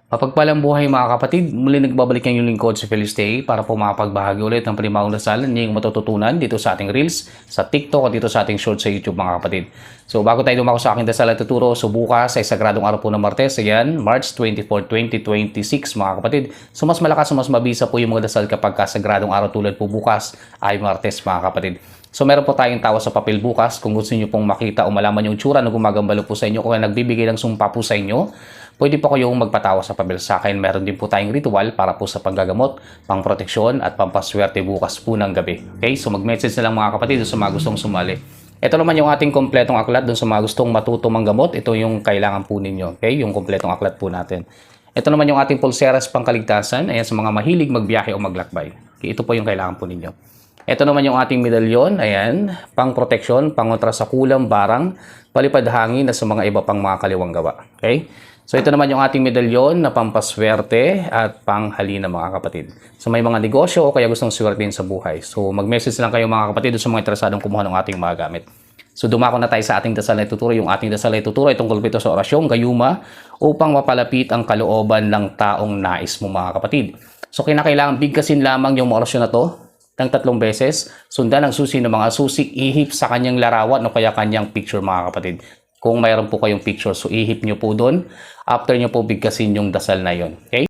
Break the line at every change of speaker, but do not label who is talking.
Mapagpalang buhay mga kapatid, muli nagbabalik ang yung lingkod si Feliste para po makapagbahagi ulit ng panibagong dasal na yung matututunan dito sa ating Reels, sa TikTok at dito sa ating short sa YouTube mga kapatid. So bago tayo dumako sa aking dasal at tuturo, so bukas ay sagradong araw po ng Martes, ayan, March 24, 2026 mga kapatid. So mas malakas, mas mabisa po yung mga dasal kapag sagradong araw tulad po bukas ay Martes mga kapatid. So meron po tayong tawa sa papel bukas kung gusto niyo pong makita o malaman yung tsura na gumagambalo po sa inyo o nagbibigay ng sumpa po sa inyo. Pwede po kayong magpatawa sa papel sa akin. Meron din po tayong ritual para po sa panggagamot, pangproteksyon at pampaswerte bukas po ng gabi. Okay? So mag-message na lang mga kapatid sa mga gustong sumali. Ito naman yung ating kompletong aklat dun sa mga gustong matuto manggamot. Ito yung kailangan po ninyo. Okay? Yung kompletong aklat po natin. Ito naman yung ating pulseras pangkaligtasan. Ayan sa mga mahilig magbiyahe o maglakbay. Okay? Ito po yung kailangan po ninyo. Ito naman yung ating medalyon. Ayan. Pang-proteksyon, pangontra sa kulang, barang, palipad hangin na sa mga iba pang mga kaliwang gawa. Okay? So ito naman yung ating medalyon na pampaswerte at panghalina mga kapatid. So may mga negosyo o kaya gustong swertein sa buhay. So mag-message lang kayo mga kapatid sa mga interesadong kumuha ng ating mga gamit. So dumako na tayo sa ating dasal na ituturo. Yung ating dasal na ituturo ay tungkol ito sa orasyong gayuma upang mapalapit ang kalooban ng taong nais mo mga kapatid. So kinakailangan bigkasin lamang yung orasyon na to ng 3 beses. Sundan ang susi ng mga susi, ihip sa kanyang larawan o kaya kanyang picture mga kapatid. Kung mayroon po kayong picture, so ihip nyo po doon. After nyo po bigkasin yung dasal na yon. Okay?